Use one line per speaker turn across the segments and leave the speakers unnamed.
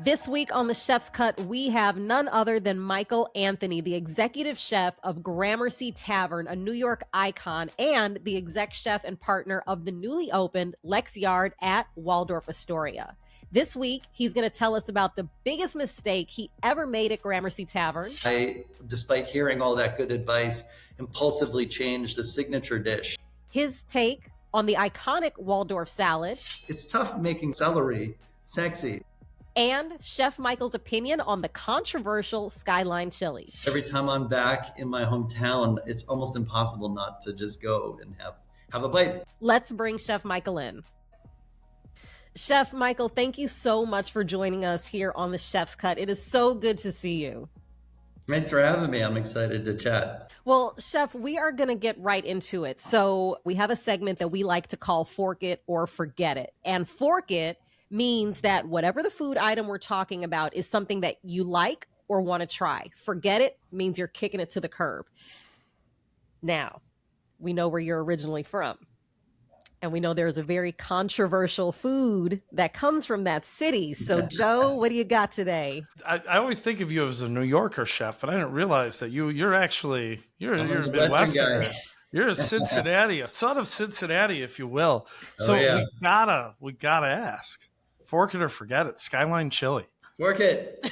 This week on the Chef's Cut, we have none other than Michael Anthony, the executive chef of Gramercy Tavern, a New York icon, and the exec chef and partner of the newly opened Lex Yard at Waldorf Astoria. This week, he's going to tell us about the biggest mistake he ever made at Gramercy Tavern.
I, despite hearing all that good advice, impulsively changed a signature dish.
His take on the iconic Waldorf salad.
It's tough making celery sexy.
And Chef Michael's opinion on the controversial Skyline chili.
Every time I'm back in my hometown, it's almost impossible not to just go and have a bite.
Let's bring Chef Michael in. Chef Michael, thank you so much for joining us here on the Chef's Cut. It is so good to see you.
Thanks for having me. I'm excited to chat.
Well, Chef, we are going to get right into it. So we have a segment that we like to call Fork It or Forget It. And Fork It means that whatever the food item we're talking about is something that you like or want to try. Forget it means you're kicking it to the curb. Now, we know where you're originally from. And we know there's a very controversial food that comes from that city. So, Joe, what do you got today?
I always think of you as a New Yorker chef, but I didn't realize that you're a Midwestern guy. You're a Cincinnati, a son of Cincinnati, if you will. So we gotta ask. Fork it or forget it. Skyline chili.
Fork it.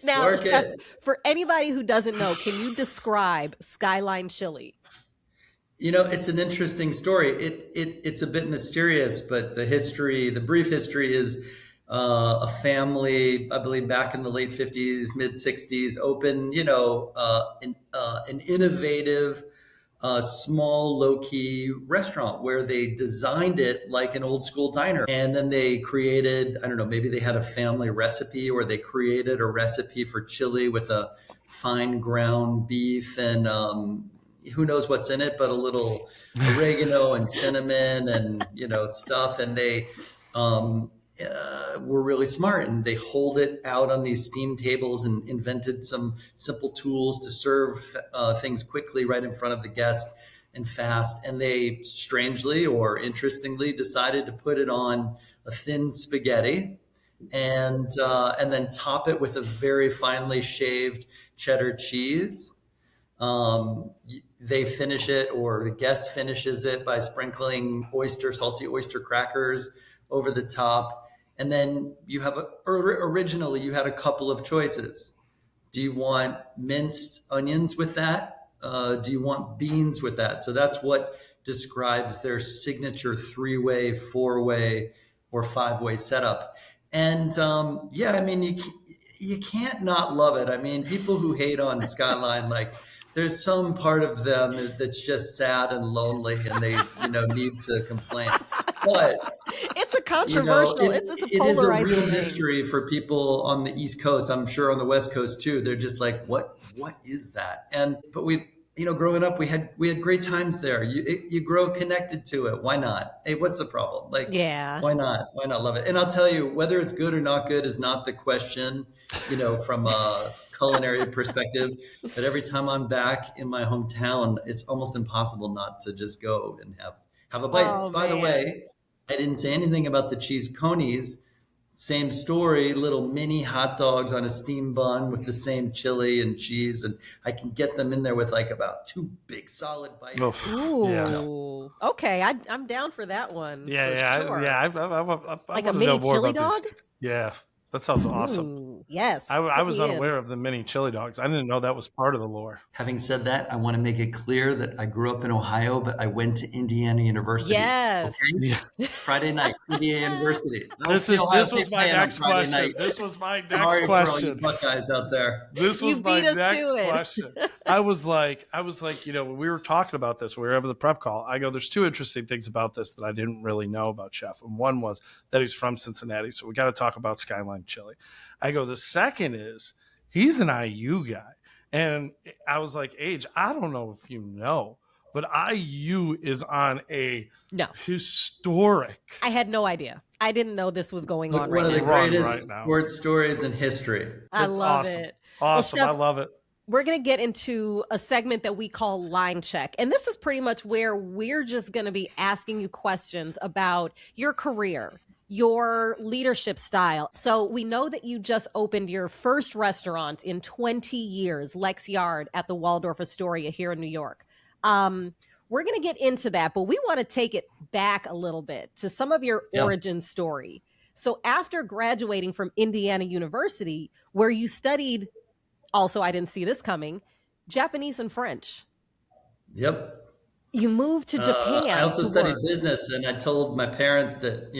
Now, Fork it. For anybody who doesn't know, can you describe Skyline chili?
You know, it's an interesting story. It's a bit mysterious, but the brief history is a family, I believe back in the late 50s, mid 60s, opened, an innovative, small, low-key restaurant where they designed it like an old school diner. And then they created, I don't know, maybe they had a family recipe or they created a recipe for chili with a fine ground beef and who knows what's in it, but a little oregano and cinnamon and, stuff. And they were really smart and they hold it out on these steam tables and invented some simple tools to serve things quickly right in front of the guest and fast. And they strangely or interestingly decided to put it on a thin spaghetti and then top it with a very finely shaved cheddar cheese. They finish it, or the guest finishes it by sprinkling salty oyster crackers over the top. And then originally you had a couple of choices. Do you want minced onions with that? Do you want beans with that? So that's what describes their signature 3-way, 4-way, or 5-way setup. And you can't not love it. I mean, people who hate on Skyline, there's some part of them that's just sad and lonely and they, need to complain. But
it's a controversial,
it is a real mystery for people on the East Coast. I'm sure on the West Coast too. They're just like, what is that? But we, growing up, we had great times there. You grow connected to it. Why not? Hey, what's the problem? Why not? Why not love it? And I'll tell you, whether it's good or not good is not the question, from a culinary perspective. But every time I'm back in my hometown, it's almost impossible not to just go and have a bite.
Oh,
By the way, I didn't say anything about the cheese conies. Same story, little mini hot dogs on a steam bun with the same chili and cheese. And I can get them in there with about 2 big solid bites.
Ooh. Yeah. Okay. I'm down for that one.
Yeah.
Sure.
I
like a mini chili dog?
Yeah. That sounds awesome.
Ooh, yes.
I was unaware of the mini chili dogs. I didn't know that was part of the lore.
Having said that, I want to make it clear that I grew up in Ohio, but I went to Indiana University.
Yes.
Okay? Yeah. Friday night, Indiana University.
This was my next question. This was my next question.
For all you Buckeyes out there.
This was my next question. I was like, when we were talking about this, we were over the prep call. I go, there's 2 interesting things about this that I didn't really know about Chef. And one was that he's from Cincinnati. So we got to talk about Skyline chili. I go, the second is he's an IU guy. And I was like, Age, I don't know if you know, but IU is on a historic.
I had no idea. I didn't know this was going on right now.
One of the greatest sports stories in history.
I love it.
Awesome. Well, Chef, I love it.
We're going to get into a segment that we call Line Check. And this is pretty much where we're just going to be asking you questions about your career, your leadership style. So we know that you just opened your first restaurant in 20 years, Lex Yard at the Waldorf Astoria here in New York. We're going to get into that, but we want to take it back a little bit to some of your origin story. So after graduating from Indiana University, where you studied, also, I didn't see this coming, Japanese and French.
Yep.
You moved to Japan.
I also studied business, and I told my parents that,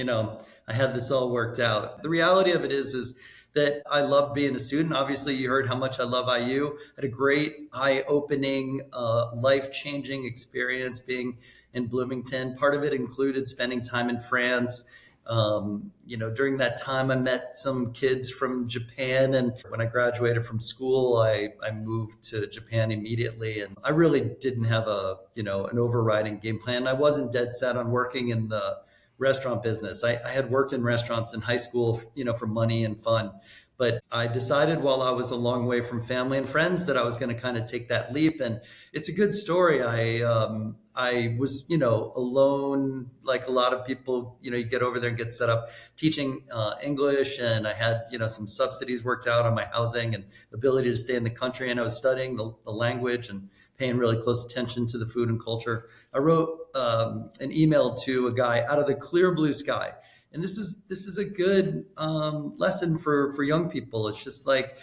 I had this all worked out. The reality of it is that I love being a student. Obviously, you heard how much I love IU. I had a great eye-opening, life-changing experience being in Bloomington. Part of it included spending time in France. During that time, I met some kids from Japan. And when I graduated from school, I moved to Japan immediately. And I really didn't have an overriding game plan. I wasn't dead set on working in the restaurant business. I had worked in restaurants in high school, for money and fun. But I decided while I was a long way from family and friends that I was going to kind of take that leap. And it's a good story. I was, alone, like a lot of people, you get over there and get set up teaching English. And I had, some subsidies worked out on my housing and ability to stay in the country. And I was studying the language and paying really close attention to the food and culture. I wrote an email to a guy out of the clear blue sky. And this is a good lesson for young people. It's just like,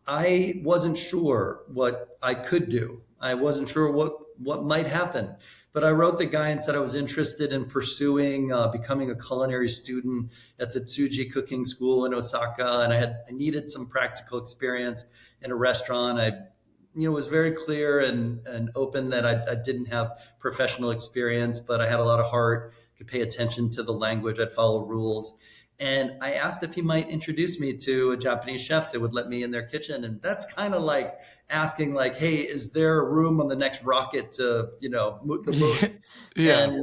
I wasn't sure what I could do. I wasn't sure what might happen. But I wrote the guy and said I was interested in pursuing becoming a culinary student at the Tsuji cooking school in Osaka. And I needed some practical experience in a restaurant. I was very clear and open that I didn't have professional experience, but I had a lot of heart, could pay attention to the language, I'd follow rules. And I asked if he might introduce me to a Japanese chef that would let me in their kitchen. And that's kind of like asking like, hey, is there a room on the next rocket to, the moon? Yeah.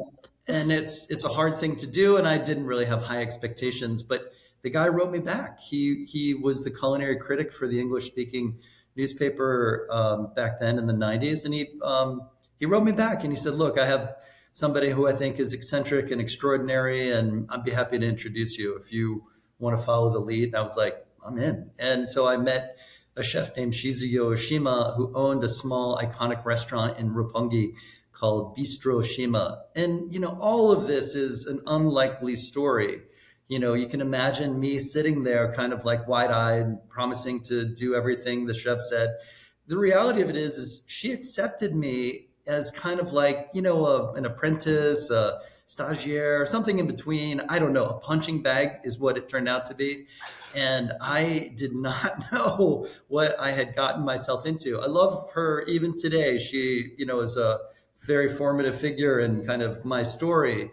And it's a hard thing to do. And I didn't really have high expectations, but the guy wrote me back. He was the culinary critic for the English speaking newspaper back then in the 90s. And he wrote me back and he said, look, I have somebody who I think is eccentric and extraordinary, and I'd be happy to introduce you if you want to follow the lead. And I was like, I'm in. And so I met a chef named Shizuyo Oshima who owned a small iconic restaurant in Roppongi called Bistro Oshima. And, all of this is an unlikely story. You can imagine me sitting there kind of like wide-eyed, promising to do everything the chef said. The reality of it is she accepted me as kind of like, an apprentice, a stagiaire, something in between. I don't know. A punching bag is what it turned out to be. And I did not know what I had gotten myself into. I love her even today. She, is a very formative figure in kind of my story.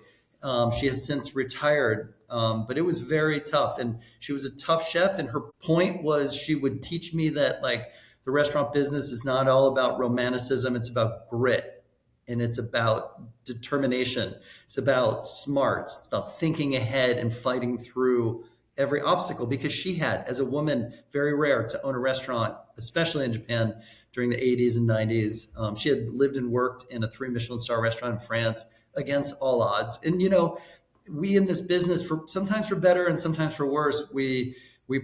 She has since retired, but it was very tough. And she was a tough chef. And her point was she would teach me that like, the restaurant business is not all about romanticism. It's about grit and it's about determination. It's about smarts. It's about thinking ahead and fighting through every obstacle, because she had, as a woman, very rare to own a restaurant, especially in Japan during the 80s and 90s. She had lived and worked in a 3 Michelin star restaurant in France against all odds. And, we in this business, sometimes for better and sometimes for worse, we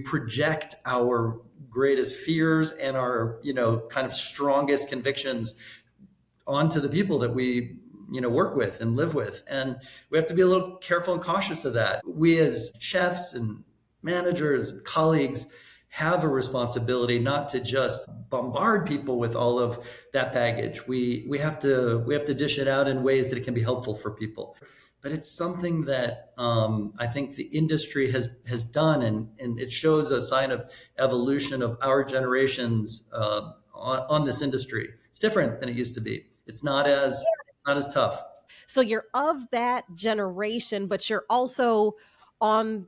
project our greatest fears and our, kind of strongest convictions onto the people that we, work with and live with. And we have to be a little careful and cautious of that. We as chefs and managers, colleagues, have a responsibility not to just bombard people with all of that baggage. We have to dish it out in ways that it can be helpful for people. But it's something that I think the industry has done, and it shows a sign of evolution of our generations on this industry. It's different than it used to be. It's not as tough.
So you're of that generation, but you're also on,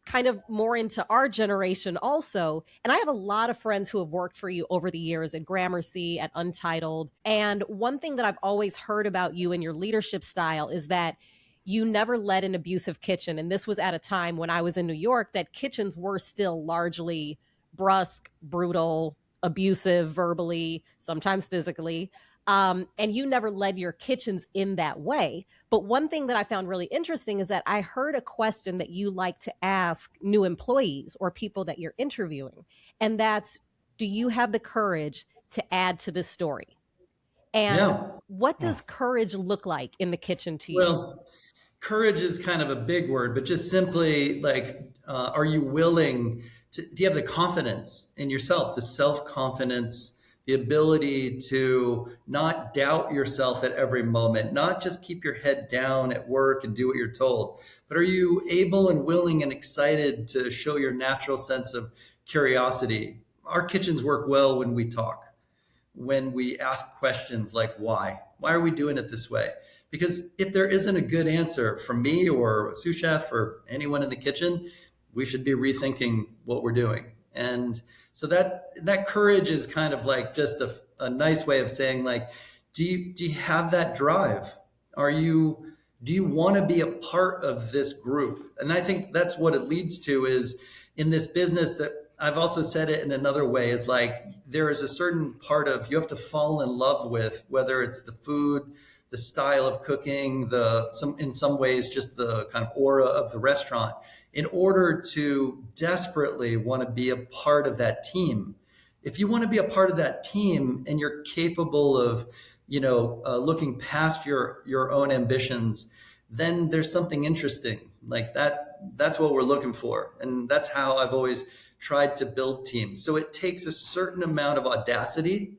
kind of more into our generation also. And I have a lot of friends who have worked for you over the years at Gramercy, at Untitled. And one thing that I've always heard about you and your leadership style is that you never led an abusive kitchen. And this was at a time when I was in New York that kitchens were still largely brusque, brutal, abusive, verbally, sometimes physically. And you never led your kitchens in that way. But one thing that I found really interesting is that I heard a question that you like to ask new employees or people that you're interviewing. And that's, do you have the courage to add to this story? And what does courage look like in the kitchen to you?
Well, courage is kind of a big word, but just simply like, are you willing to, do you have the confidence in yourself, the self-confidence, the ability to not doubt yourself at every moment, not just keep your head down at work and do what you're told, but are you able and willing and excited to show your natural sense of curiosity? Our kitchens work well when we talk, when we ask questions like, why? Why are we doing it this way? Because if there isn't a good answer from me or a sous chef or anyone in the kitchen, we should be rethinking what we're doing. And so that courage is kind of like just a nice way of saying, like, do you have that drive? Do you want to be a part of this group? And I think that's what it leads to, is in this business, that I've also said it in another way, is like, there is a certain part of, you have to fall in love with, whether it's the food, the style of cooking, in some ways, just the kind of aura of the restaurant, in order to desperately want to be a part of that team. If you want to be a part of that team and you're capable of, looking past your own ambitions, then there's something interesting like that. That's what we're looking for. And that's how I've always tried to build teams. So it takes a certain amount of audacity,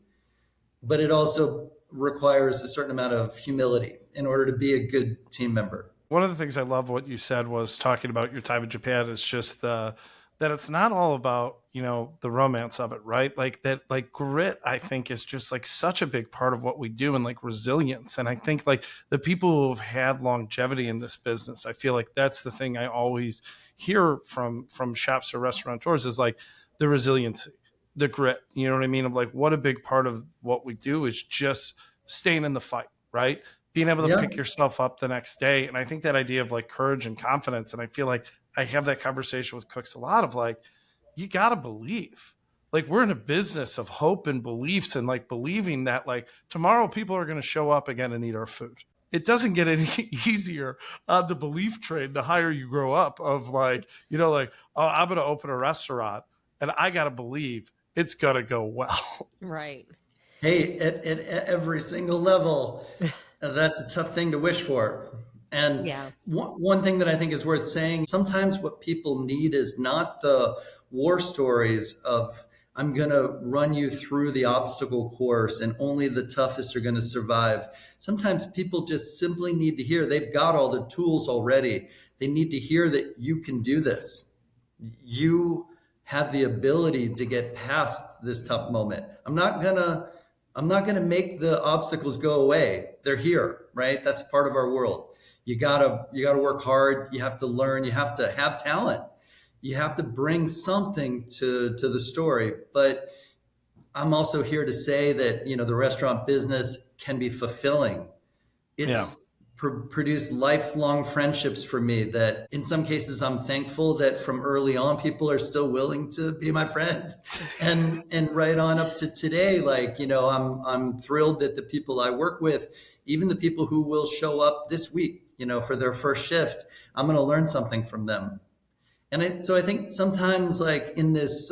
but it also requires a certain amount of humility in order to be a good team member.
One of the things I love what you said was talking about your time in Japan is just that it's not all about, the romance of it, right? Like that, like grit, I think, is just like such a big part of what we do, and like resilience. And I think like the people who have had longevity in this business, I feel like that's the thing I always hear from chefs or restaurateurs, is like the resiliency, the grit, you know what I mean? Of like, what a big part of what we do is just staying in the fight, right? Being able to pick yourself up the next day. And I think that idea of like courage and confidence, and I feel like I have that conversation with cooks a lot, of like, you got to believe. Like, we're in a business of hope and beliefs, and like believing that like tomorrow people are going to show up again and eat our food. It doesn't get any easier on the belief train the higher you grow up, of like, like, oh, I'm going to open a restaurant and I got to believe it's going to go well.
Right.
Hey, at every single level, that's a tough thing to wish for. And one thing that I think is worth saying, sometimes what people need is not the war stories of, I'm going to run you through the obstacle course and only the toughest are going to survive. Sometimes people just simply need to hear they've got all the tools already. They need to hear that you can do this. You have the ability to get past this tough moment. I'm not gonna make the obstacles go away. They're here, right? That's part of our world. You gotta work hard. You have to learn. You have to have talent. You have to bring something to the story. But I'm also here to say that, the restaurant business can be fulfilling. It's produced lifelong friendships for me that in some cases I'm thankful that from early on people are still willing to be my friend, and right on up to today, like, I'm thrilled that the people I work with, even the people who will show up this week, for their first shift, I'm going to learn something from them. And so I think sometimes, like in this,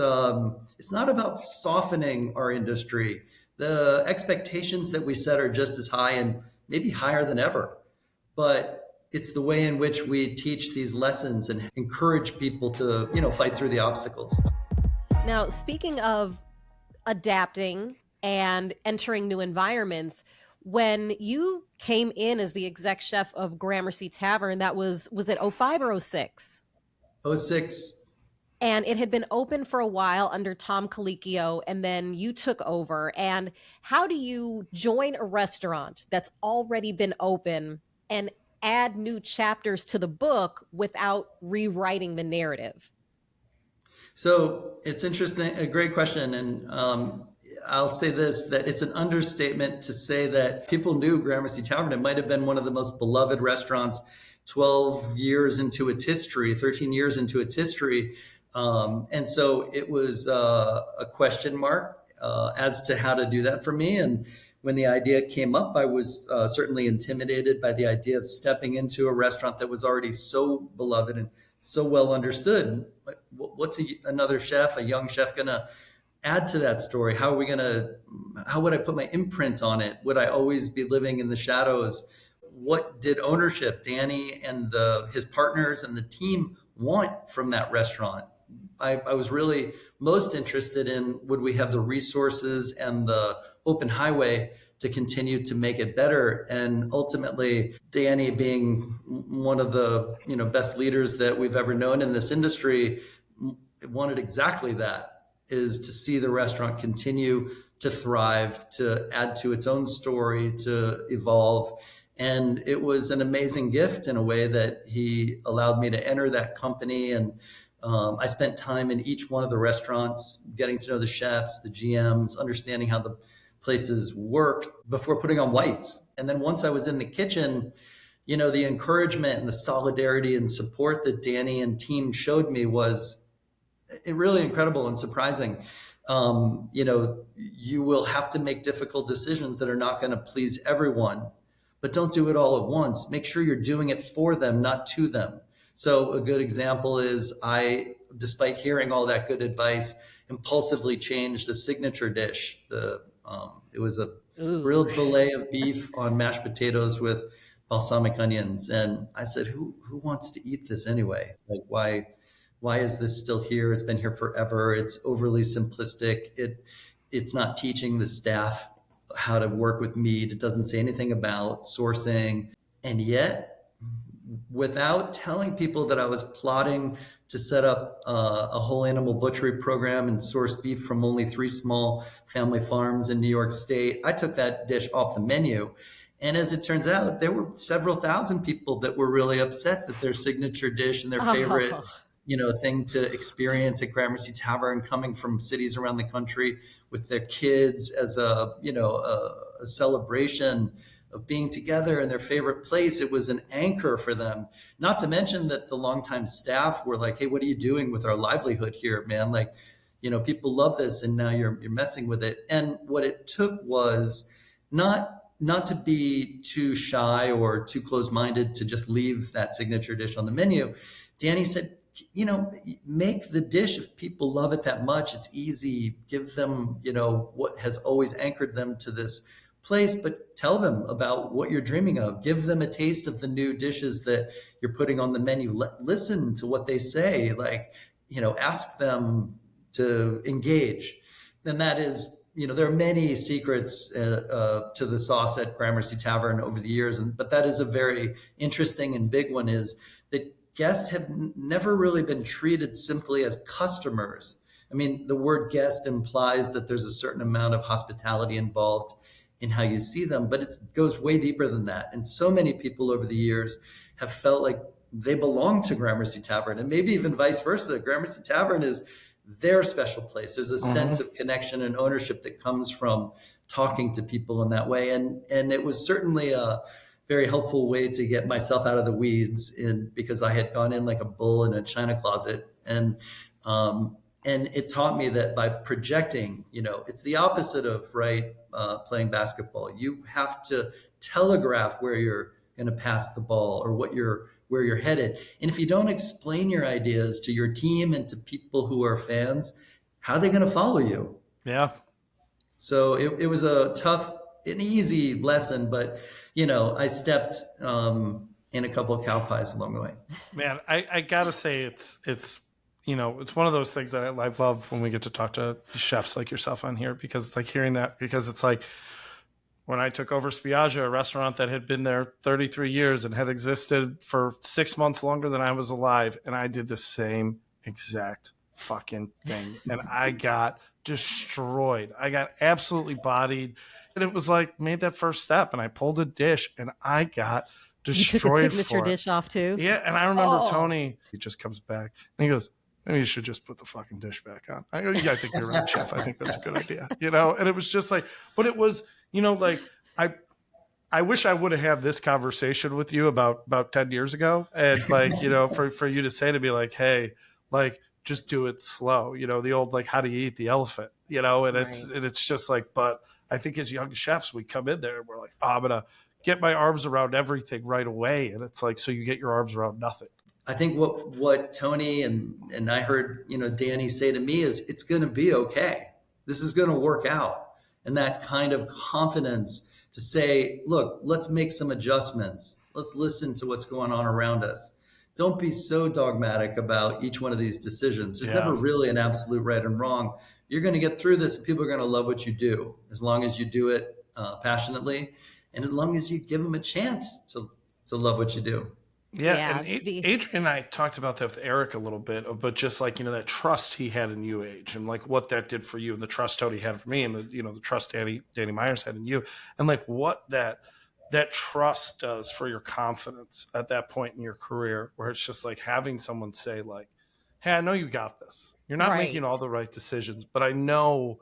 it's not about softening our industry. The expectations that we set are just as high and maybe higher than ever. But it's the way in which we teach these lessons and encourage people to, fight through the obstacles.
Now, speaking of adapting and entering new environments, when you came in as the exec chef of Gramercy Tavern, that was it 05 or 06?
06.
And it had been open for a while under Tom Colicchio, and then you took over. And how do you join a restaurant that's already been open and add new chapters to the book without rewriting the narrative?
So it's interesting, a great question. And I'll say this, that it's an understatement to say that people knew Gramercy Tavern. It might have been one of the most beloved restaurants 12 years into its history, 13 years into its history. And so it was a question mark as to how to do that for me. And when the idea came up, I was certainly intimidated by the idea of stepping into a restaurant that was already so beloved and so well understood. What's another chef, a young chef, going to add to that story? How would I put my imprint on it? Would I always be living in the shadows? What did ownership, Danny and his partners and the team, want from that restaurant? I was really most interested in, would we have the resources and the open highway to continue to make it better? And ultimately, Danny, being one of the best leaders that we've ever known in this industry, wanted exactly that, is to see the restaurant continue to thrive, to add to its own story, to evolve. And it was an amazing gift in a way that he allowed me to enter that company. And I spent time in each one of the restaurants, getting to know the chefs, the GMs, understanding how the places worked before putting on whites. And then once I was in the kitchen, the encouragement and the solidarity and support that Danny and team showed me was really incredible and surprising. You will have to make difficult decisions that are not going to please everyone, but don't do it all at once. Make sure you're doing it for them, not to them. So a good example is I, despite hearing all that good advice, impulsively changed a signature dish. It was a grilled fillet of beef on mashed potatoes with balsamic onions. And I said, who wants to eat this anyway? Like, why is this still here? It's been here forever. It's overly simplistic. It's not teaching the staff how to work with meat. It doesn't say anything about sourcing. And yet, without telling people that I was plotting to set up a whole animal butchery program and source beef from only 3 small family farms in New York State, I took that dish off the menu. And as it turns out, there were several thousand people that were really upset that their signature dish and their favorite thing to experience at Gramercy Tavern, coming from cities around the country with their kids as a celebration of being together in their favorite place. It was an anchor for them. Not to mention that the longtime staff were like, hey, what are you doing with our livelihood here, man? Like, people love this and now you're messing with it. And what it took was not to be too shy or too close-minded to just leave that signature dish on the menu. Danny said, make the dish. If people love it that much, it's easy. Give them, what has always anchored them to this place, but tell them about what you're dreaming of. Give them a taste of the new dishes that you're putting on the menu. Listen to what they say. Ask them to engage. And that is, there are many secrets to the sauce at Gramercy Tavern over the years, but that is a very interesting and big one, is that guests have never really been treated simply as customers. I mean, the word guest implies that there's a certain amount of hospitality involved in how you see them, but it goes way deeper than that. And so many people over the years have felt like they belong to Gramercy Tavern, and maybe even vice versa. Gramercy Tavern is their special place. There's a sense of connection and ownership that comes from talking to people in that way. And it was certainly a very helpful way to get myself out of the weeds, because I had gone in like a bull in a china closet. And it taught me that by projecting, it's the opposite of playing basketball. You have to telegraph where you're going to pass the ball or where you're headed. And if you don't explain your ideas to your team and to people who are fans, how are they going to follow you?
Yeah.
So it was a tough, an easy lesson, but I stepped in a couple of cow pies along the way.
Man, I gotta say it's one of those things that I love when we get to talk to chefs like yourself on here, because it's like hearing that, because it's like when I took over 𝗟𝗄𝗄, a restaurant that had been there 33 years and had existed for 6 months longer than I was alive, and I did the same exact fucking thing, and I got destroyed. I got absolutely bodied, and it was like, made that first step, and I pulled a dish, and I got destroyed.
You took a signature dish off too?
Yeah, and I remember Tony, he just comes back, and he goes, maybe you should just put the fucking dish back on. I go, yeah, I think you're right, chef. I think that's a good idea. And it was just like, but it was, like, I wish I would have had this conversation with you about 10 years ago. And like, for you to say to me like, hey, like, just do it slow, the old, like, how do you eat the elephant, and it's just like, but I think as young chefs, we come in there and we're like, oh, I'm going to get my arms around everything right away. And it's like, so you get your arms around nothing.
I think what Tony and I heard, Danny say to me is, it's going to be okay. This is going to work out. And that kind of confidence to say, look, let's make some adjustments. Let's listen to what's going on around us. Don't be so dogmatic about each one of these decisions. There's never really an absolute right and wrong. You're going to get through this, and people are going to love what you do, as long as you do it passionately, and as long as you give them a chance to love what you do.
Yeah. And Adrian and I talked about that with Eric a little bit, but just like, that trust he had in you, Age, and like what that did for you, and the trust Tony had for me, and the trust Danny Myers had in you, and like what that trust does for your confidence at that point in your career, where it's just like having someone say like, hey, I know you got this. You're not making all the right decisions, but I know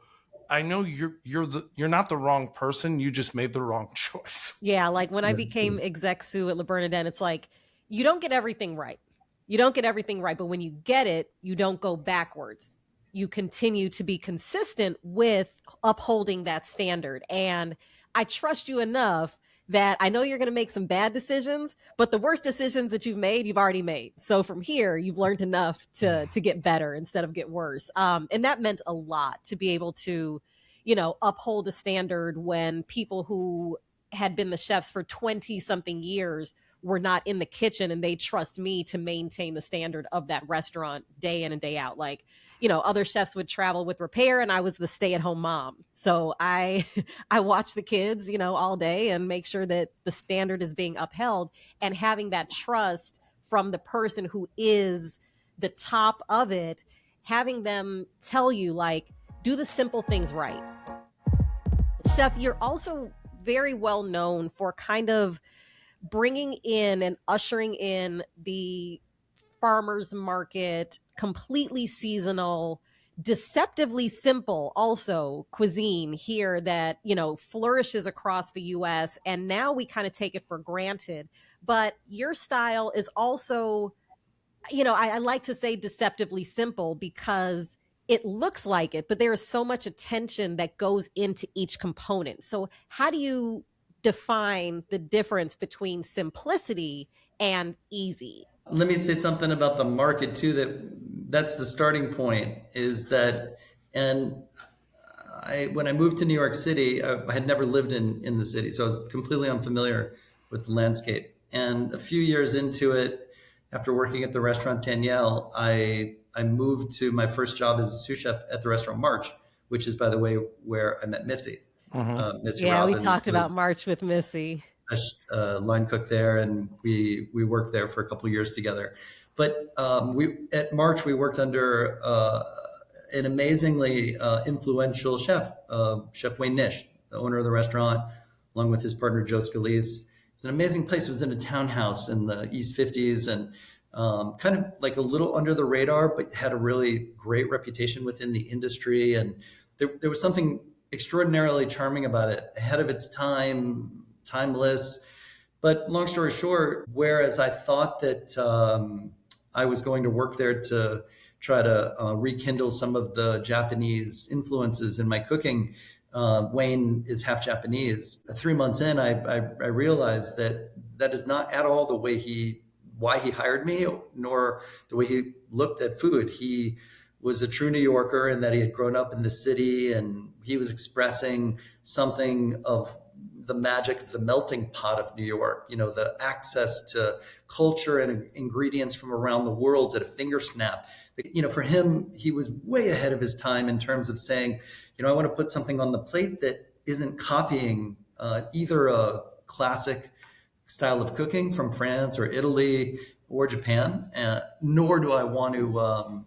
you're not the wrong person. You just made the wrong choice.
Yeah. Like when I became exec sous at Le Bernardin, it's like, you don't get everything right. You don't get everything right. But when you get it, you don't go backwards. You continue to be consistent with upholding that standard. And I trust you enough that I know you're going to make some bad decisions, but the worst decisions that you've already made. So from here, you've learned enough to get better instead of get worse. And that meant a lot to be able to, uphold a standard when people who had been the chefs for 20 something years were not in the kitchen, and they trust me to maintain the standard of that restaurant day in and day out. Like, other chefs would travel with repair, and I was the stay-at-home mom. So I watch the kids, all day and make sure that the standard is being upheld, and having that trust from the person who is the top of it, having them tell you, like, do the simple things right. Chef, you're also very well known for kind of bringing in and ushering in the farmers market, completely seasonal, deceptively simple also cuisine here that, flourishes across the US. And now we kind of take it for granted. But your style is also, I like to say deceptively simple because it looks like it, but there is so much attention that goes into each component. So how do you define the difference between simplicity and easy?
Let me say something about the market too, that's the starting point, is that, and when I moved to New York City, I had never lived in the city, so I was completely unfamiliar with the landscape. And a few years into it, after working at the restaurant Danielle, I moved to my first job as a sous chef at the restaurant March, which is, by the way, where I met Missy. Missy Robbins,
we talked about March with Missy.
Line cook there, and we worked there for a couple of years together. But at March, we worked under an amazingly influential chef, Chef Wayne Nish, the owner of the restaurant, along with his partner Joe Scalise. It's an amazing place. It was in a townhouse in the East 50s, and kind of like a little under the radar, but had a really great reputation within the industry. And there was something extraordinarily charming about it, ahead of its time, timeless. But long story short, whereas I thought that I was going to work there to try to rekindle some of the Japanese influences in my cooking, Wayne is half Japanese. 3 months in, I realized that is not at all the way why he hired me, nor the way he looked at food. He was a true New Yorker in that he had grown up in the city, and he was expressing something of the magic of the melting pot of New York, the access to culture and ingredients from around the world at a finger snap. For him, he was way ahead of his time in terms of saying, I want to put something on the plate that isn't copying either a classic style of cooking from France or Italy or Japan, nor do I want to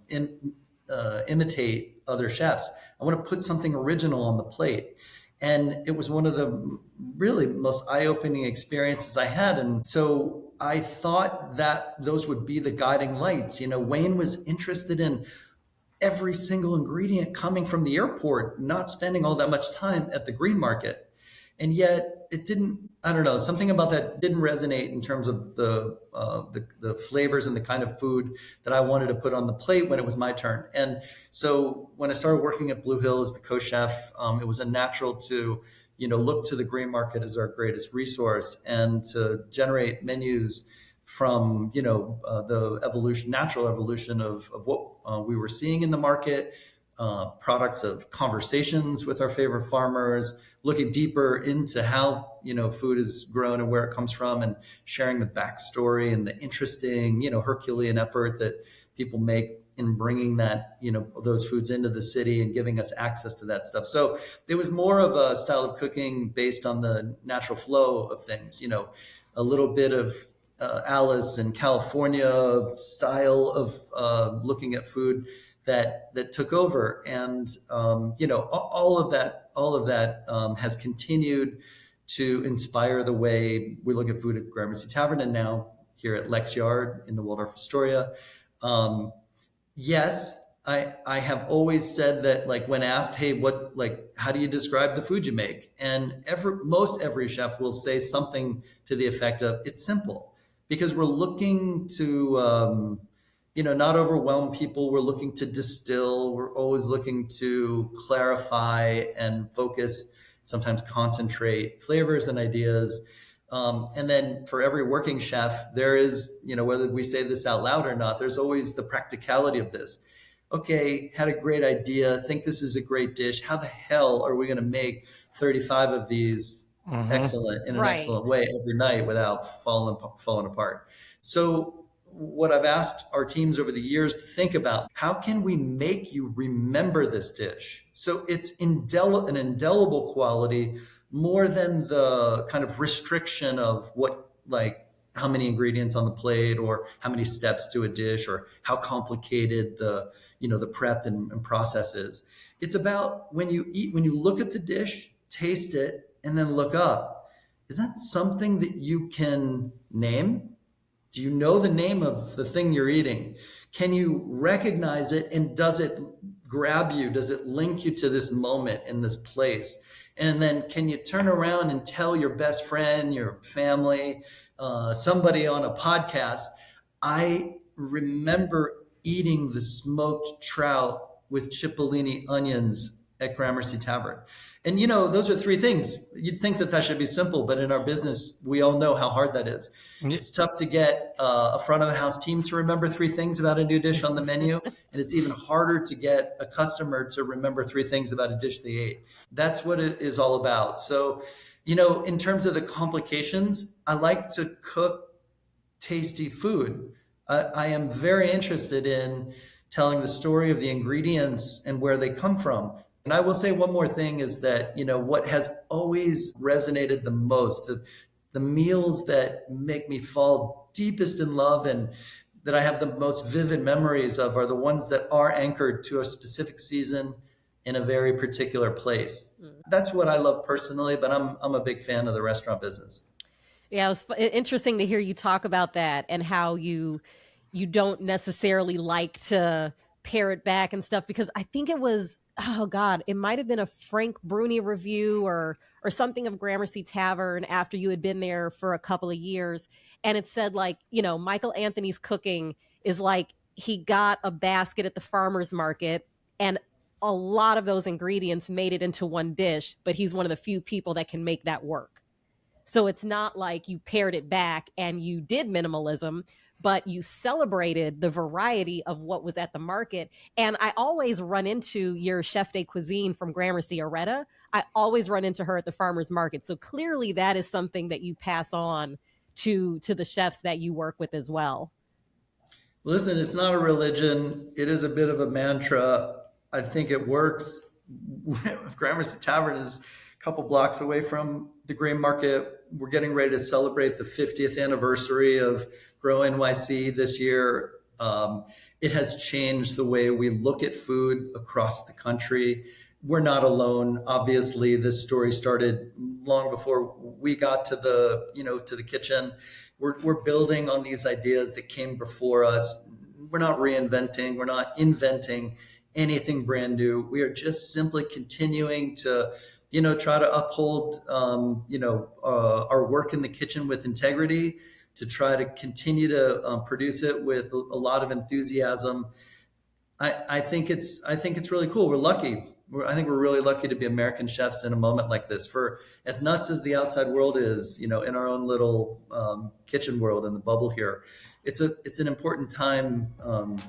imitate other chefs. I want to put something original on the plate. And it was one of the really most eye-opening experiences I had. And so I thought that those would be the guiding lights. Wayne was interested in every single ingredient coming from the airport, not spending all that much time at the green market. And yet it didn't, I don't know, something about that didn't resonate in terms of the flavors and the kind of food that I wanted to put on the plate when it was my turn. And so when I started working at Blue Hill as the co-chef, it was a natural to, look to the grain market as our greatest resource and to generate menus from, the natural evolution of what we were seeing in the market, products of conversations with our favorite farmers, looking deeper into how, food is grown and where it comes from, and sharing the backstory and the interesting, Herculean effort that people make in bringing that, those foods into the city and giving us access to that stuff. So it was more of a style of cooking based on the natural flow of things, a little bit of Alice in California style of looking at food that took over. And, all of that has continued to inspire the way we look at food at Gramercy Tavern and now here at Lex Yard in the Waldorf Astoria. Yes, I have always said that, like, when asked, hey, how do you describe the food you make? And most every chef will say something to the effect of, it's simple, because we're looking to, not overwhelm people. We're looking to distill. We're always looking to clarify and focus, sometimes concentrate flavors and ideas. And then for every working chef, there is, whether we say this out loud or not, there's always the practicality of this. Okay, had a great idea, think this is a great dish. How the hell are we going to make 35 of these excellent in an excellent way every night without falling apart? So what I've asked our teams over the years to think about, how can we make you remember this dish? So it's an indelible quality more than the kind of restriction of how many ingredients on the plate or how many steps to a dish or how complicated the prep and process is. It's about when you look at the dish, taste it, and then look up. Is that something that you can name? Do you know the name of the thing you're eating? Can you recognize it? And does it grab you? Does it link you to this moment in this place? And then can you turn around and tell your best friend, your family, somebody on a podcast, I remember eating the smoked trout with cipollini onions at Gramercy Tavern. And, those are three things. You'd think that should be simple, but in our business, we all know how hard that is. It's tough to get a front of the house team to remember three things about a new dish on the menu. And it's even harder to get a customer to remember three things about a dish they ate. That's what it is all about. So, in terms of the complications, I like to cook tasty food. I am very interested in telling the story of the ingredients and where they come from. And I will say one more thing is that, what has always resonated the most, the meals that make me fall deepest in love and that I have the most vivid memories of are the ones that are anchored to a specific season in a very particular place. That's what I love personally, but I'm a big fan of the restaurant business.
Yeah, it was interesting to hear you talk about that and how you don't necessarily like to pare it back and stuff, because I think it was, it might have been a Frank Bruni review or something of Gramercy Tavern after you had been there for a couple of years. And it said, Michael Anthony's cooking is like he got a basket at the farmer's market and a lot of those ingredients made it into one dish, but he's one of the few people that can make that work. So it's not like you pared it back and you did minimalism, but you celebrated the variety of what was at the market. And I always run into your chef de cuisine from Gramercy, 𝗟𝗘𝗚. I always run into her at the farmer's market. So clearly that is something that you pass on to the chefs that you work with as well.
Listen, it's not a religion. It is a bit of a mantra. I think it works. Gramercy Tavern is a couple blocks away from the grain market. We're getting ready to celebrate the 50th anniversary of Grow NYC this year. It has changed the way we look at food across the country. We're not alone. Obviously, this story started long before we got to the kitchen. We're building on these ideas that came before us. We're not reinventing. We're not inventing anything brand new. We are just simply continuing to, try to uphold, our work in the kitchen with integrity, to try to continue to produce it with a lot of enthusiasm. I think it's really cool. We're lucky. I think we're really lucky to be American chefs in a moment like this. For as nuts as the outside world is, in our own little kitchen world in the bubble here, it's an important time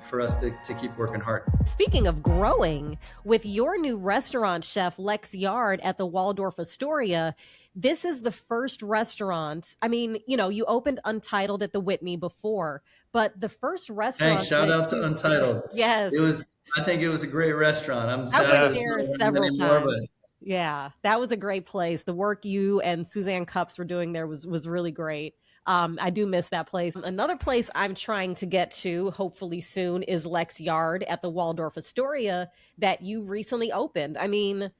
for us to keep working hard.
Speaking of growing, with your new restaurant, Chef Lex Yard at the Waldorf Astoria, this is the first restaurant. I mean, you opened Untitled at the Whitney before, but the first restaurant.
Thanks. Shout out to Untitled.
Yes.
I think it was a great restaurant. I'm
sad
I
went there several times. Yeah, that was a great place. The work you and Suzanne Cups were doing there was really great. I do miss that place. Another place I'm trying to get to, hopefully soon, is Lex Yard at the Waldorf Astoria that you recently opened. I mean,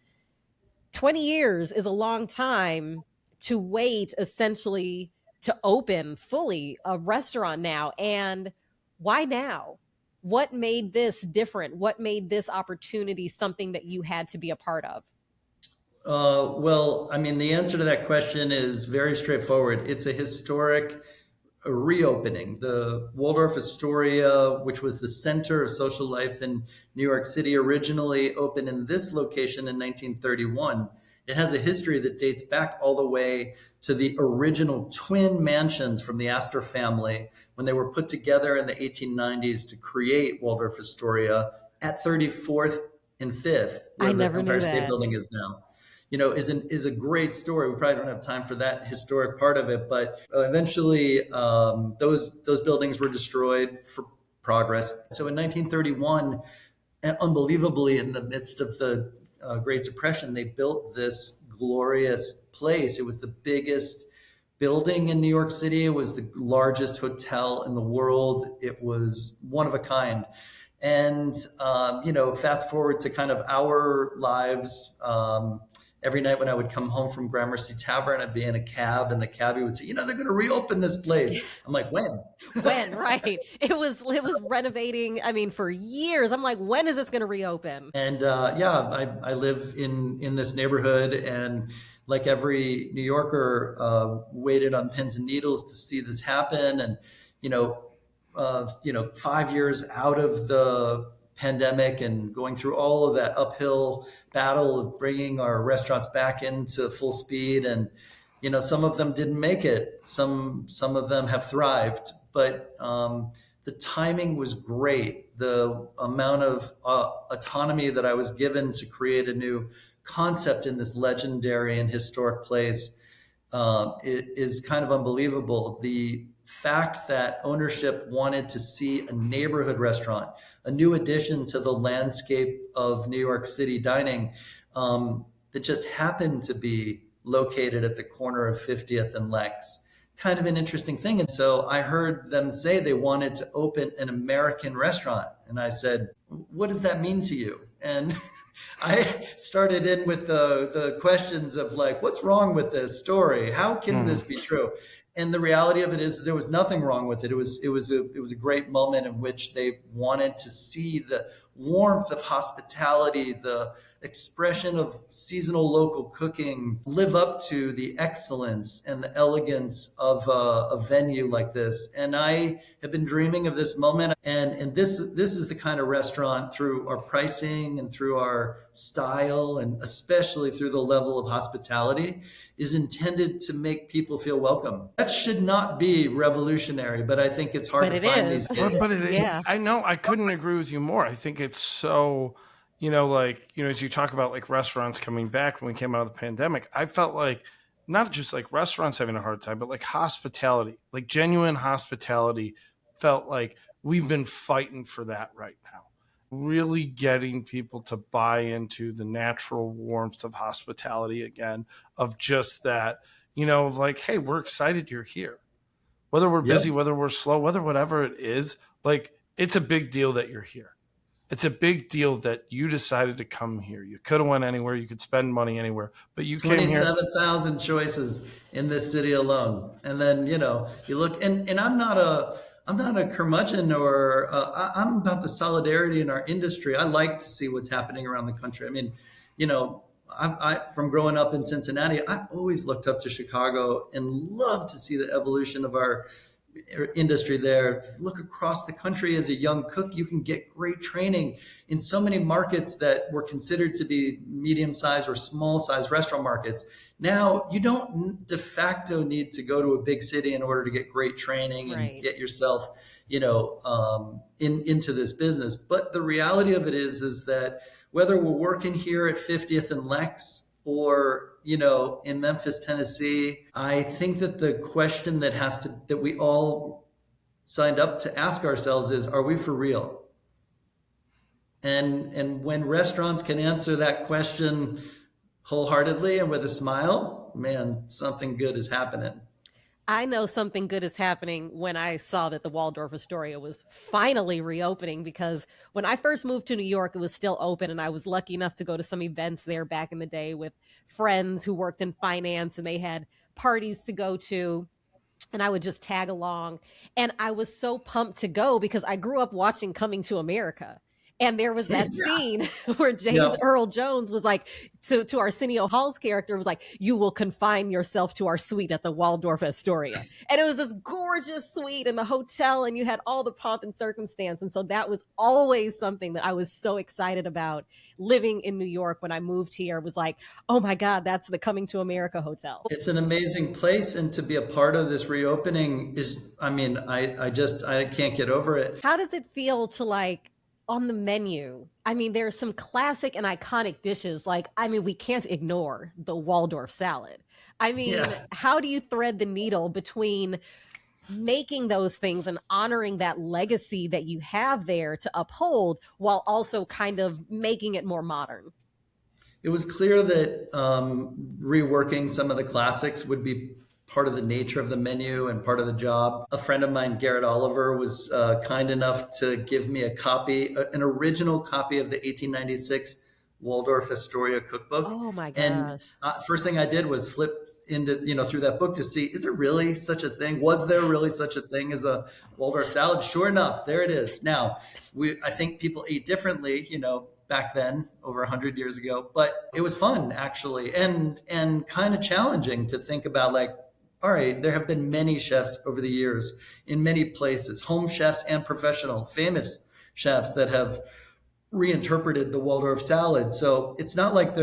20 years is a long time to wait, essentially, to open fully a restaurant now. And why now? What made this different? What made this opportunity something that you had to be a part of?
Well, I mean, the answer to that question is very straightforward. It's a historic reopening. The Waldorf Astoria, which was the center of social life in New York City, originally opened in this location in 1931. It has a history that dates back all the way to the original twin mansions from the Astor family when they were put together in the 1890s to create Waldorf Astoria at 34th and 5th, where the Empire State Building is now. Is a great story. We probably don't have time for that historic part of it, but eventually those buildings were destroyed for progress. So in 1931, unbelievably, in the midst of the Great Depression, they built this glorious place. It was the biggest building in New York City. It was the largest hotel in the world. It was one of a kind. And, fast forward to kind of our lives. Every night when I would come home from Gramercy Tavern, I'd be in a cab, and the cabbie would say, they're going to reopen this place. I'm like, when?
When, right. It was renovating, for years. I'm like, when is this going to reopen?
And I live in this neighborhood, and like every New Yorker, waited on pins and needles to see this happen. And, 5 years out of the pandemic and going through all of that uphill battle of bringing our restaurants back into full speed. And, some of them didn't make it. Some of them have thrived, but the timing was great. The amount of autonomy that I was given to create a new concept in this legendary and historic place is kind of unbelievable. The fact that ownership wanted to see a neighborhood restaurant, a new addition to the landscape of New York City dining, that just happened to be located at the corner of 50th and Lex. Kind of an interesting thing. And so I heard them say they wanted to open an American restaurant. And I said, what does that mean to you? And I started in with the questions of like, what's wrong with this story? How can this be true? And the reality of it is there was nothing wrong with it. It was a great moment in which they wanted to see the warmth of hospitality, the expression of seasonal local cooking, live up to the excellence and the elegance of a venue like this. And I have been dreaming of this moment. And this is the kind of restaurant, through our pricing and through our style, and especially through the level of hospitality, is intended to make people feel welcome. That should not be revolutionary, but I think it's hard to find these days.
But I know, I couldn't agree with you more. I think it's so, as you talk about like restaurants coming back when we came out of the pandemic, I felt like not just like restaurants having a hard time, but like hospitality, like genuine hospitality, felt like we've been fighting for that right now. Really getting people to buy into the natural warmth of hospitality again, of just that, of like, hey, we're excited you're here. Whether we're busy, whether we're slow, whether whatever it is, like, it's a big deal that you're here. It's a big deal that you decided to come here. You could have went anywhere. You could spend money anywhere, but you came here.
27,000 choices in this city alone. And then, you look, and I'm not a curmudgeon, or I'm about the solidarity in our industry. I like to see what's happening around the country. I mean, from growing up in Cincinnati, I always looked up to Chicago and loved to see the evolution of our industry there. Look across the country as a young cook, you can get great training in so many markets that were considered to be medium-sized or small-sized restaurant markets. Now, you don't de facto need to go to a big city in order to get great training and get yourself, into this business. But the reality of it is that whether we're working here at 50th and Lex or, in Memphis, Tennessee, I think that the question that we all signed up to ask ourselves is, are we for real? And when restaurants can answer that question wholeheartedly and with a smile, man, something good is happening.
I know something good is happening when I saw that the Waldorf Astoria was finally reopening, because when I first moved to New York, it was still open, and I was lucky enough to go to some events there back in the day with friends who worked in finance, and they had parties to go to, and I would just tag along. And I was so pumped to go because I grew up watching Coming to America. And there was that scene where James Earl Jones was like, to Arsenio Hall's character, was like, you will confine yourself to our suite at the Waldorf Astoria. And it was this gorgeous suite in the hotel, and you had all the pomp and circumstance. And so that was always something that I was so excited about living in New York when I moved here. Was like, oh my God, that's the Coming to America hotel.
It's an amazing place. And to be a part of this reopening is, I can't get over it.
How does it feel to on the menu? There's some classic and iconic dishes. We can't ignore the Waldorf salad. How do you thread the needle between making those things and honoring that legacy that you have there to uphold, while also kind of making it more modern?
It was clear that reworking some of the classics would be part of the nature of the menu and part of the job. A friend of mine, 𝗟𝗘𝗚𝗏 𝗚𝗏, was kind enough to give me an original copy of the 1896 Waldorf Astoria cookbook.
Oh my gosh.
And first thing I did was flip through that book to see, is there really such a thing? Was there really such a thing as a Waldorf salad? Sure enough, there it is. Now, I think people ate differently, back then, over 100 years ago, but it was fun actually, and kind of challenging to think about, all right, there have been many chefs over the years in many places, home chefs and professional, famous chefs that have reinterpreted the Waldorf salad. So it's not like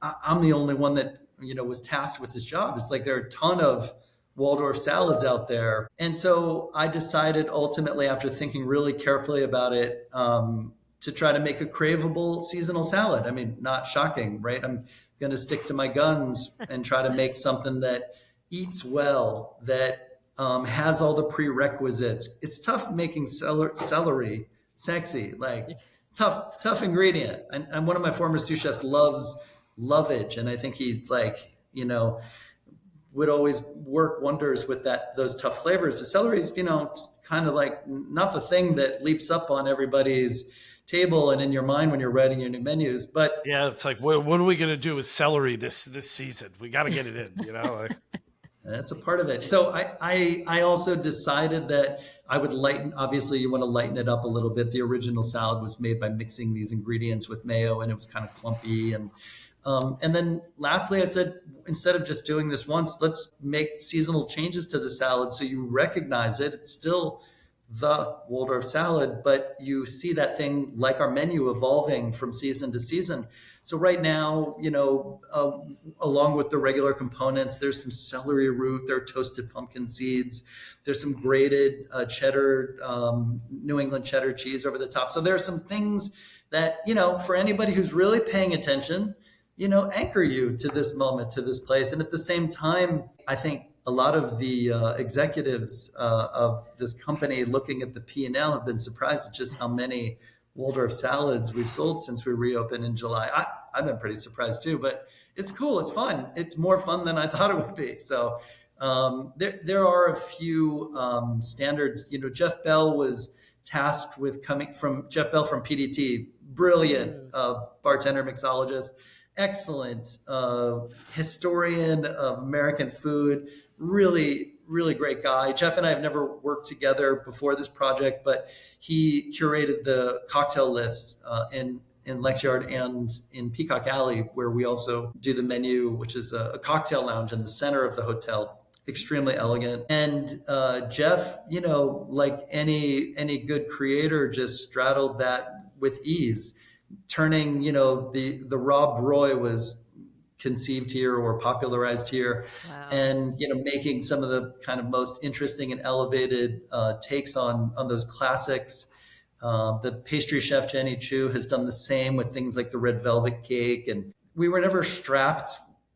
I'm the only one that, was tasked with this job. It's like there are a ton of Waldorf salads out there. And so I decided ultimately, after thinking really carefully about it, to try to make a craveable seasonal salad. Not shocking, right? I'm going to stick to my guns and try to make something that eats well, that has all the prerequisites. It's tough making celery sexy, tough ingredient. And one of my former sous chefs loves lovage, and I think he's would always work wonders with those tough flavors. But celery is, kind of not the thing that leaps up on everybody's table and in your mind when you're writing your new menus. But
yeah, it's like, what are we going to do with celery this season? We got to get it in,
That's a part of it. So I also decided that I would obviously you want to lighten it up a little bit. The original salad was made by mixing these ingredients with mayo, and it was kind of clumpy. And then lastly, I said, instead of just doing this once, let's make seasonal changes to the salad so you recognize it. It's still the Waldorf salad, but you see that thing like our menu evolving from season to season. So right now, along with the regular components, there's some celery root, there are toasted pumpkin seeds, there's some grated cheddar, New England cheddar cheese over the top. So there are some things that, for anybody who's really paying attention, anchor you to this moment, to this place. And at the same time, I think a lot of the executives of this company, looking at the P&L, have been surprised at just how many Waldorf salads we've sold since we reopened in July. I've been pretty surprised too, but it's cool. It's fun. It's more fun than I thought it would be. So there are a few standards. Jeff Bell was tasked with Jeff Bell from PDT, brilliant bartender, mixologist, excellent historian of American food, really, really great guy. Jeff and I have never worked together before this project, but he curated the cocktail lists in in Lexyard and in Peacock Alley, where we also do the menu, which is a cocktail lounge in the center of the hotel. Extremely elegant. And Jeff, like any good creator, just straddled that with ease, turning, the Rob Roy was conceived here or popularized here.
Wow.
And, making some of the kind of most interesting and elevated takes on those classics. The pastry chef Jenny Chu has done the same with things like the red velvet cake. And we were never strapped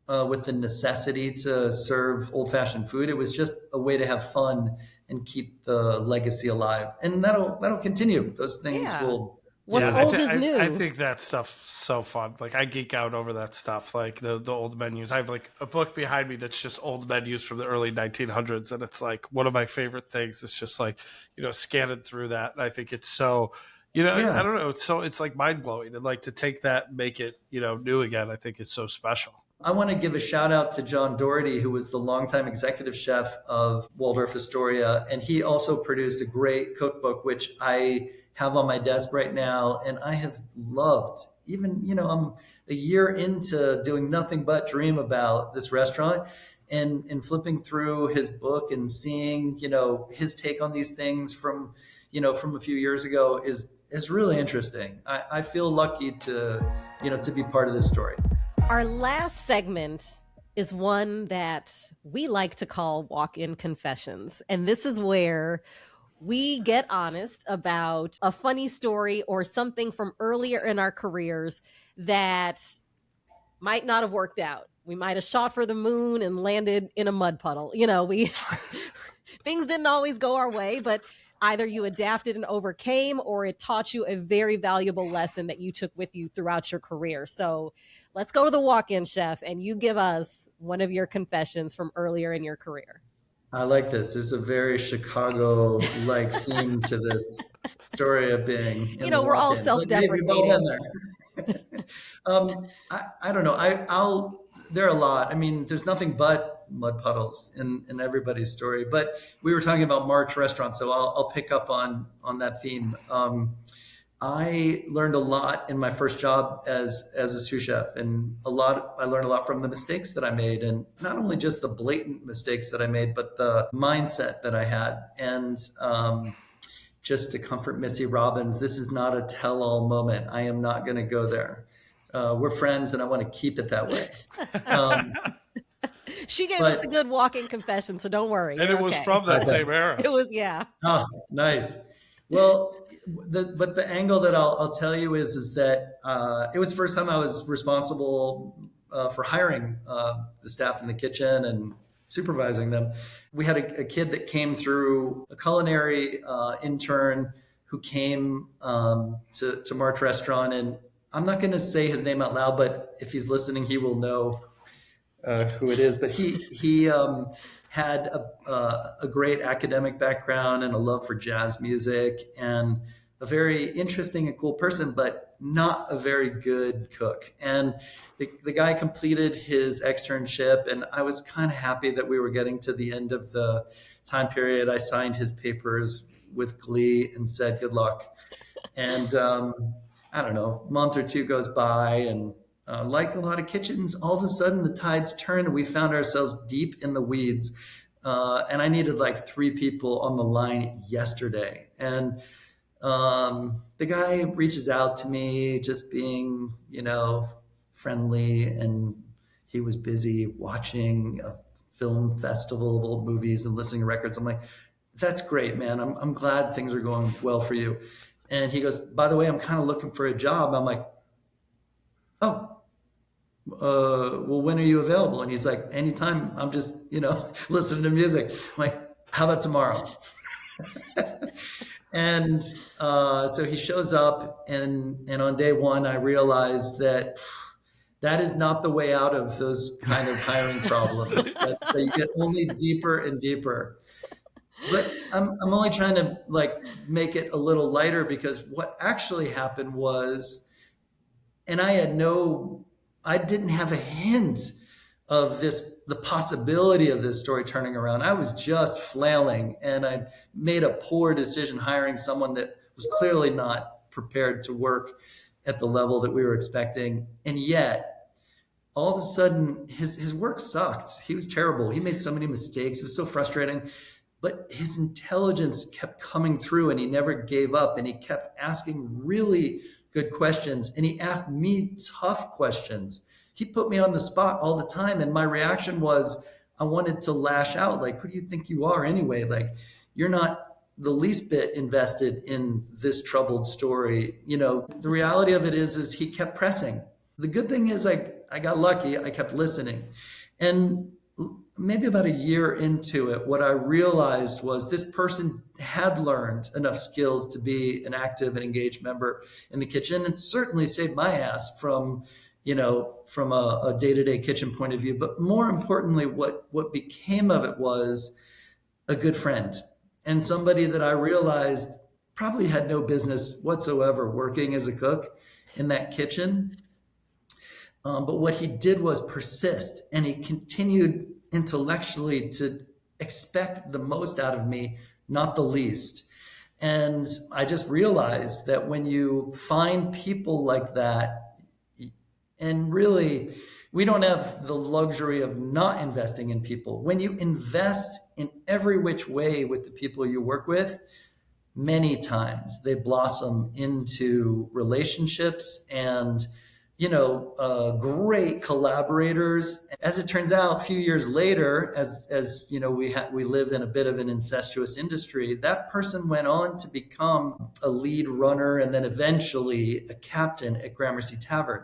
with the necessity to serve old-fashioned food. It was just a way to have fun and keep the legacy alive. And that'll continue. Those things will.
What's old is new.
I think that stuff's so fun. Like, I geek out over that stuff, like the old menus. I have like a book behind me that's just old menus from the early 1900s, and it's like one of my favorite things. It's just like, scanning through that, and I think it's so, I don't know, it's like mind blowing, and like to take that and make it, new again, I think it's so special.
I want to give a shout out to John Doherty, who was the longtime executive chef of Waldorf Astoria, and he also produced a great cookbook, which I have on my desk right now, and I have loved. Even, I'm a year into doing nothing but dream about this restaurant, and flipping through his book and seeing, his take on these things from a few years ago is really interesting. I feel lucky to be part of this story.
Our last segment is one that we like to call Walk-In Confessions. And this is where we get honest about a funny story or something from earlier in our careers that might not have worked out. We might have shot for the moon and landed in a mud puddle. Things didn't always go our way, but either you adapted and overcame, or it taught you a very valuable lesson that you took with you throughout your career. So let's go to the walk-in chef, and you give us one of your confessions from earlier in your career.
I like this. There's a very Chicago-like theme to this story of being.
We're all self-deprecating.
We've all been there. I don't know. There are a lot. I mean, there's nothing but mud puddles in everybody's story. But we were talking about March Restaurant, so I'll pick up on that theme. I learned a lot in my first job as a sous chef, and I learned a lot from the mistakes that I made, and not only just the blatant mistakes that I made, but the mindset that I had. And just to comfort Missy Robbins, this is not a tell-all moment. I am not going to go there. We're friends, and I want to keep it that way.
She gave us a good walk-in confession, so don't worry.
And it was from that same era.
It was, yeah.
Oh, nice. Well, but the angle that I'll tell you is that it was the first time I was responsible for hiring the staff in the kitchen and supervising them. We had a kid that came through, a culinary intern who came to March Restaurant, and I'm not going to say his name out loud, but if he's listening, he will know who it is. But he had a great academic background and a love for jazz music, and a very interesting and cool person, but not a very good cook. And the guy completed his externship, and I was kind of happy that we were getting to the end of the time period. I signed his papers with glee and said, good luck. And I don't know, a month or two goes by, and like a lot of kitchens, all of a sudden the tides turned and we found ourselves deep in the weeds. And I needed like 3 people on the line yesterday. And the guy reaches out to me, just being, friendly, and he was busy watching a film festival of old movies and listening to records. I'm like, that's great, man. I'm glad things are going well for you. And he goes, by the way, I'm kind of looking for a job. I'm like, oh, well, when are you available? And he's like, anytime. I'm just, listening to music. I'm like, how about tomorrow? And so he shows up, and on day one, I realized that is not the way out of those kind of hiring problems. that you get only deeper and deeper. But I'm only trying to make it a little lighter, because what actually happened was, and I didn't have a hint of the possibility of this story turning around. I was just flailing, and I made a poor decision hiring someone that was clearly not prepared to work at the level that we were expecting. And yet, all of a sudden, his work sucked. He was terrible. He made so many mistakes. It was so frustrating. But his intelligence kept coming through, and he never gave up. And he kept asking really good questions. And he asked me tough questions. He put me on the spot all the time. And my reaction was, I wanted to lash out. Like, who do you think you are anyway? Like, you're not the least bit invested in this troubled story. You know, the reality of it is he kept pressing. The good thing is I got lucky. I kept listening. And maybe about a year into it, what I realized was this person had learned enough skills to be an active and engaged member in the kitchen, and certainly saved my ass from a day-to-day kitchen point of view. But more importantly, what became of it was a good friend, and somebody that I realized probably had no business whatsoever working as a cook in that kitchen. But what he did was persist, and he continued intellectually to expect the most out of me, not the least. And I just realized that when you find people like that, and really, we don't have the luxury of not investing in people. When you invest in every which way with the people you work with, many times they blossom into relationships and great collaborators. As it turns out, a few years later, as you know, we live in a bit of an incestuous industry. That person went on to become a lead runner and then eventually a captain at Gramercy Tavern.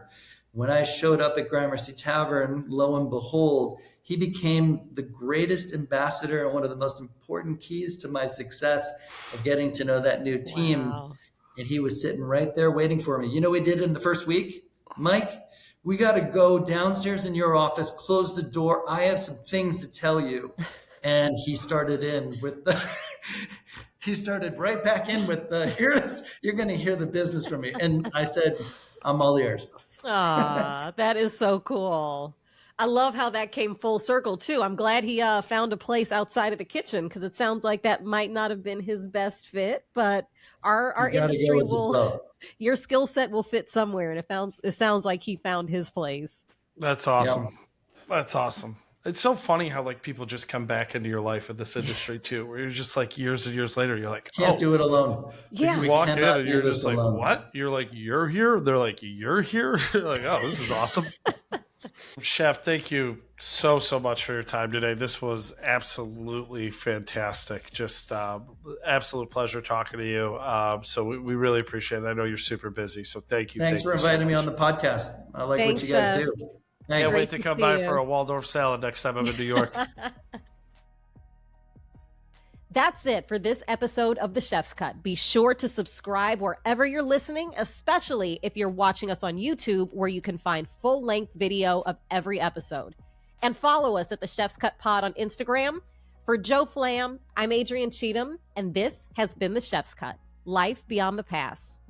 When I showed up at Gramercy Tavern, lo and behold, he became the greatest ambassador and one of the most important keys to my success of getting to know that new team.
Wow.
And he was sitting right there waiting for me. You know what we did in the first week? Mike, we got to go downstairs in your office, close the door. I have some things to tell you. And he started right back in with you're going to hear the business from me. And I said, I'm all ears.
Ah, that is so cool. I love how that came full circle too. I'm glad he found a place outside of the kitchen, because it sounds like that might not have been his best fit, but our industry your skill set will fit somewhere, and it sounds like he found his place.
That's awesome.
Yep.
That's awesome. It's so funny how like people just come back into your life in this industry too, where you're just like years and years later, you're like,
can't do it alone.
Yeah.
You walk in and you're just like,
alone.
what? You're like, you're here? They're like, you're here? You're like, oh, this is awesome. Chef, thank you so much for your time today. This was absolutely fantastic. Just absolute pleasure talking to you. So we really appreciate it. I know you're super busy, so thank you.
Thanks for inviting me on the podcast. I like what you guys do.
Can't wait to come by for a Waldorf salad next time I'm in New York.
That's it for this episode of The Chef's Cut. Be sure to subscribe wherever you're listening, especially if you're watching us on YouTube, where you can find full-length video of every episode. And follow us at The Chef's Cut Pod on Instagram. For Joe Flam, I'm Adrienne Cheatham, and this has been The Chef's Cut, Life Beyond the Pass.